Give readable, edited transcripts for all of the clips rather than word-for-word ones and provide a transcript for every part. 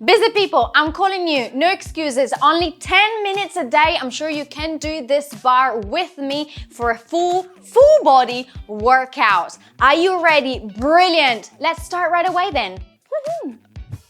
Busy people, I'm calling you. No excuses. Only 10 minutes a day. I'm sure you can do this bar with me for a full body workout. Are you ready? Brilliant. Let's start right away then. Woohoo.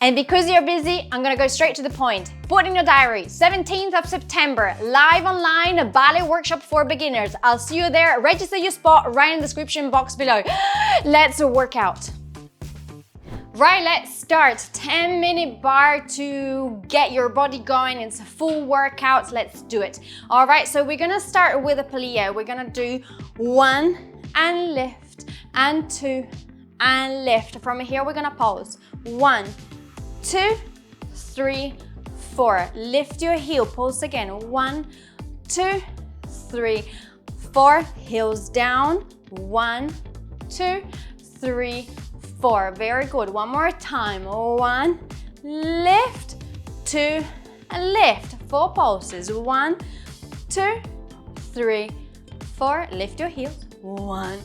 And because you're busy, I'm gonna go straight to the point. Put in your diary, 17th of September, live online, a ballet workshop for beginners. I'll see you there. Register your spot right in the description box below. Let's work out. Right, let's start. 10-minute bar to get your body going. It's a full workout. Let's do it. All right, so we're gonna start with a plie. We're gonna do 1 and lift, and 2 and lift. From here, we're gonna pause. 1, 2, 3, 4. Lift your heel, pulse again. 1, 2, 3, 4. Heels down. 1, 2, 3, 4. Very good. One more time. 1, lift, 2, and lift. 4 pulses. 1, 2, 3, 4. Lift your heels. 1,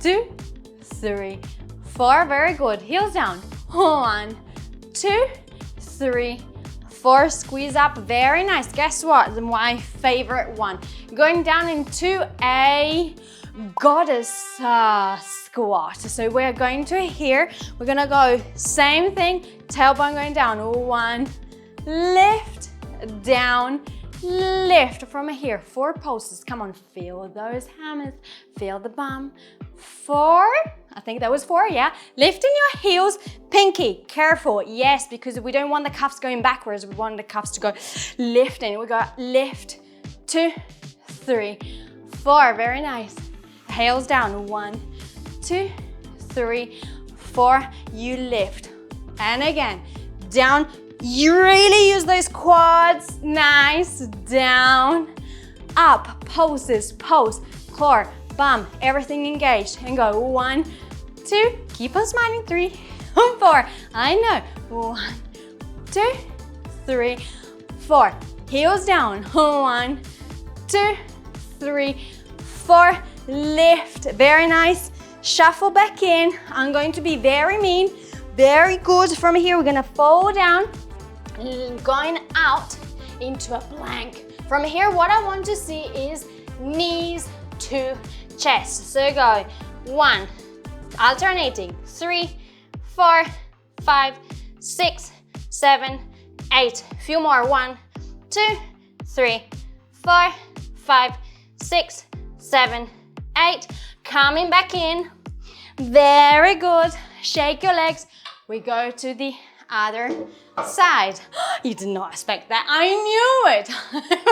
2, 3, 4. Very good. Heels down. 1, 2, 3, 4. Squeeze up. Very nice. Guess what? My favorite one. Going down into a goddess squat. So we're going to here. We're gonna go same thing. Tailbone going down. 1, lift, down, lift. From here, 4 pulses. Come on, feel those hammers. Feel the bum. 4. I think that was 4, yeah. Lifting your heels, pinky, careful, yes, because we don't want the cuffs going backwards. We want the cuffs to go lifting. We go lift, 2, 3, 4, very nice. Heels down, 1, 2, 3, 4, you lift. And again, down, you really use those quads, nice, down, up, pulses, pulse, core, bum, everything engaged, and go 1, 2, keep on smiling, 3, 4, I know, 1, 2, 3, 4, heels down, 1, 2, 3, 4, lift, very nice, shuffle back in. I'm going to be very mean, very good. From here, we're gonna fold down, going out into a plank. From here, what I want to see is knees to chest. So go 1, alternating, 3, 4, 5, 6, 7, 8. Few more, 1, 2, 3, 4, 5, 6, 7, 8. Coming back in. Very good. Shake your legs. We go to the other side. You did not expect that. I knew it.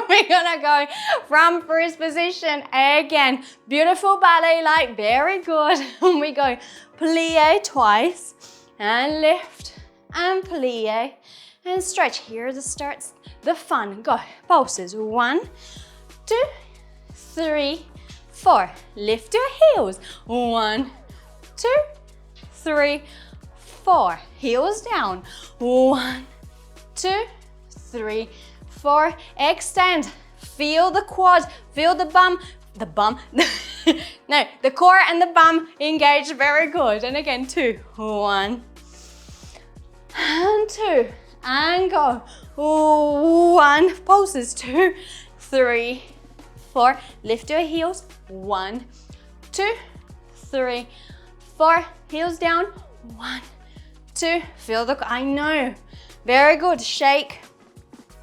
We're gonna go from first position again. Beautiful ballet-like. Very good. We go plie twice and lift and plie and stretch. Here starts the fun. Go. Pulses. 1, 2, 3, 4. Lift your heels. 1, 2, 3, 4. Heels down. 1, 2, 3, 4. Extend. Feel the quads. Feel the bum. The bum. No, the core and the bum engage. Very good. And again, 2. 1 and 2. And go. 1. Pulses. 2, 3, 4. Lift your heels. 1, 2, 3, 4. Heels down. 1, 2. Feel the, I know. Very good. Shake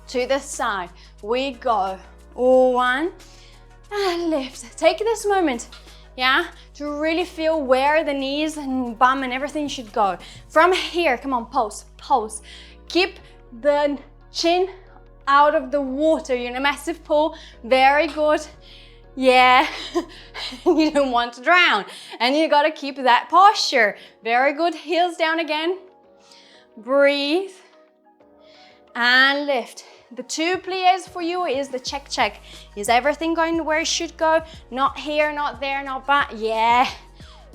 to the side. We go. 1 and lift. Take this moment, yeah, to really feel where the knees and bum and everything should go. From here, come on, pulse, pulse. Keep the chin out of the water. You're in a massive pool. Very good. Yeah, you don't want to drown. And you gotta keep that posture. Very good. Heels down again. Breathe and lift. The 2 plies for you is the check. Is everything going where it should go? Not here, not there, not back. Yeah,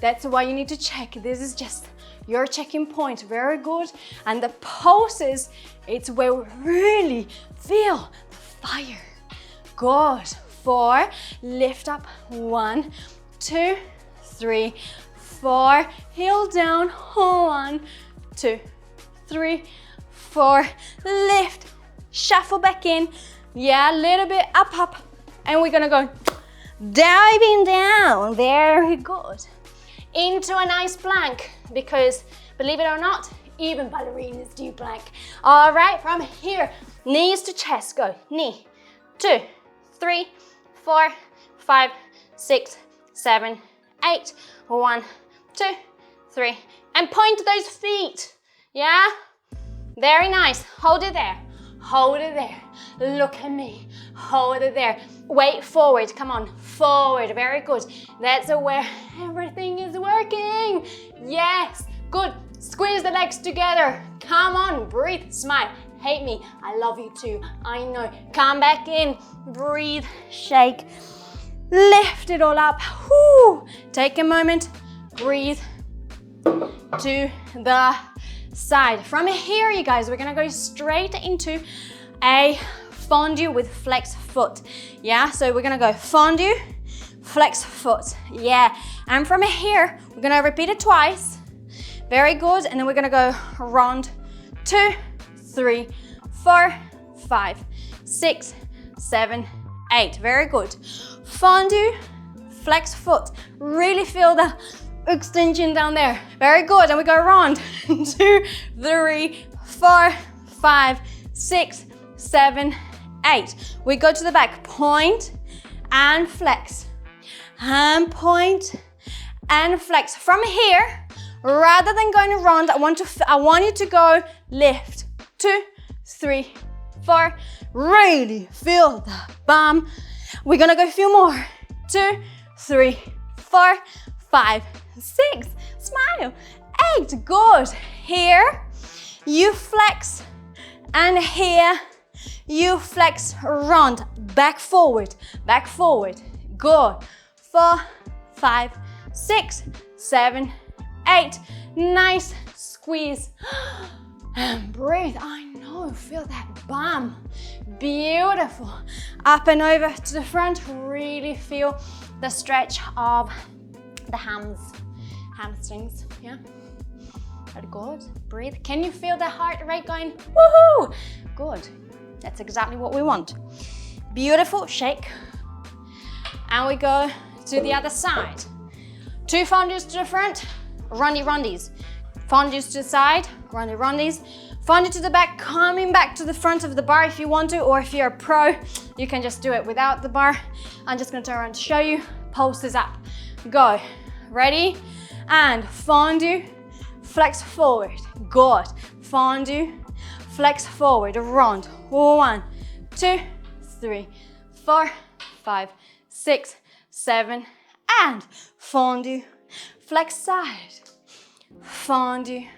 that's why you need to check. This is just your checking point. Very good. And the pulses, it's where we really feel the fire. Good. 4, lift up. 1, 2, 3, 4. Heel down. 1, 2, 3, 4, lift, shuffle back in. Yeah, a little bit up, up. And we're gonna go diving down, very good. Into a nice plank, because believe it or not, even ballerinas do plank. All right, from here, knees to chest, go. Knee, 2, 3, 4, 5, 6, 7, 8. 1, 2, 3. And point to those feet, yeah? Very nice, hold it there. Hold it there. Look at me. Hold it there. Weight forward. Come on. Forward. Very good. That's where everything is working. Yes. Good. Squeeze the legs together. Come on. Breathe. Smile. Hate me. I love you too. I know. Come back in. Breathe. Shake. Lift it all up. Whoo. Take a moment. Breathe. To the side. From here, you guys, we're gonna go straight into a fondue with flex foot. Yeah, so we're gonna go fondue, flex foot. Yeah, and from here, we're gonna repeat it twice. Very good, and then we're gonna go round 2, 3, 4, 5, 6, 7, 8. Very good. Fondue, flex foot. Really feel the extension down there. Very good. And we go around 2, 3, 4, 5, 6, 7, 8. We go to the back. Point and flex. And point and flex. From here, rather than going around, I want you to go lift. 2, 3, 4. Really feel the bum. We're gonna go a few more. 2, 3, 4, 5, 6, smile, 8, good. Here, you flex, and here, you flex, round, back forward, good. 4, 5, 6, 7, 8, nice squeeze, and breathe. I know, feel that bum, beautiful. Up and over to the front, really feel the stretch of the hamstrings, yeah? Very good, breathe. Can you feel the heart rate going, woohoo? Good, that's exactly what we want. Beautiful, shake. And we go to the other side. 2 fondues to the front, roundies. Fondues to the side, roundies. Fondue to the back, coming back to the front of the bar if you want to, or if you're a pro, you can just do it without the bar. I'm just gonna turn around to show you. Pulses up, go. Ready? And fondue, flex forward, good. Fondue, flex forward, round. 1, 2, 3, 4, 5, 6, 7, and fondue, flex side. Fondue,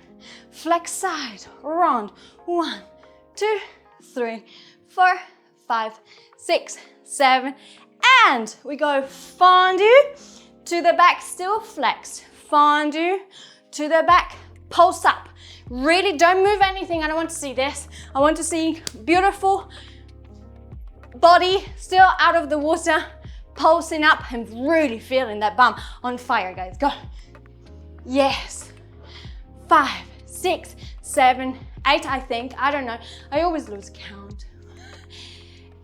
flex side, round. 1, 2, 3, 4, 5, 6, 7, and we go fondue to the back, still flexed. Fondue to the back, pulse up. Really don't move anything. I don't want to see this. I want to see beautiful body still out of the water, pulsing up and really feeling that bum on fire, guys. Go. Yes. 5, 6, 7, 8, I think. I don't know. I always lose count.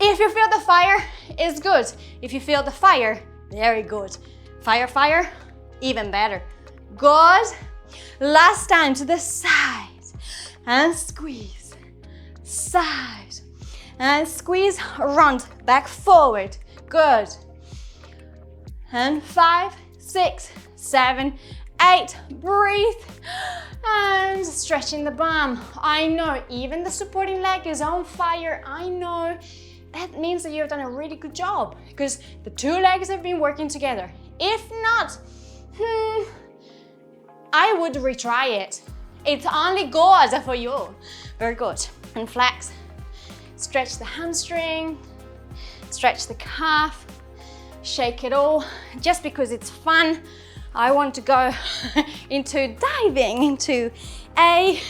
If you feel the fire, it's good. If you feel the fire, very good. Fire, fire, even better. Good. Last time to the side and squeeze. Side and squeeze, round, back forward. Good. And 5, 6, 7, 8, breathe. And stretching the bum. I know, even the supporting leg is on fire. I know. That means that you've done a really good job because the 2 legs have been working together. If not, I would retry it. It's only good for you. Very good. And flex. Stretch the hamstring, stretch the calf, shake it all. Just because it's fun, I want to go into diving into a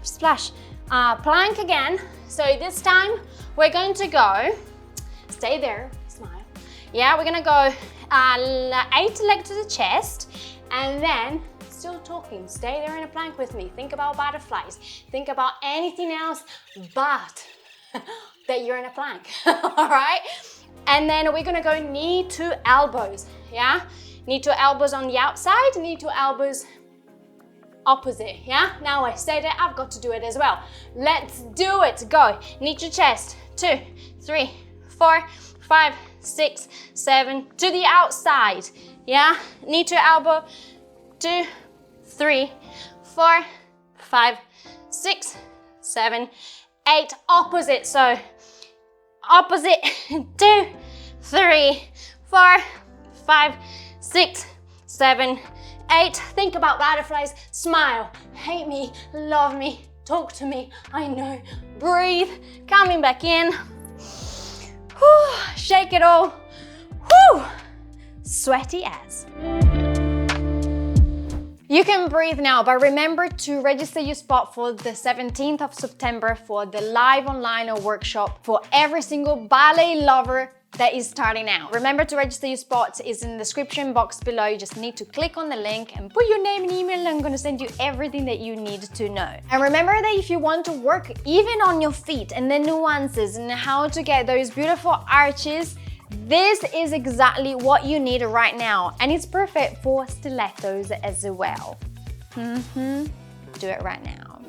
splash. Plank again. So this time we're going to go, stay there, smile. Yeah, we're gonna go 8 leg to the chest and then still talking. Stay there in a plank with me. Think about butterflies. Think about anything else but that you're in a plank, all right? And then we're gonna go knee to elbows, yeah? Knee to elbows on the outside, knee to elbows opposite, yeah? Now I said it, I've got to do it as well. Let's do it, go. Knee to chest, 2, 3, 4, 5, 6, 7, to the outside, yeah? Knee to elbow, 2, 3, 4, 5, 6, 7, 8, opposite, so opposite, 2, 3, 4, 5, 6, 7, 8. Think about butterflies, smile, hate me, love me, talk to me, I know, breathe, coming back in, whew, shake it all, whew, sweaty as. You can breathe now, but remember to register your spot for the 17th of September for the live online workshop for every single ballet lover that is starting out. Remember to register your spot, it's in the description box below. You just need to click on the link and put your name and email, and I'm gonna send you everything that you need to know. And remember that if you want to work even on your feet and the nuances and how to get those beautiful arches, this is exactly what you need right now, and it's perfect for stilettos as well. Do it right now.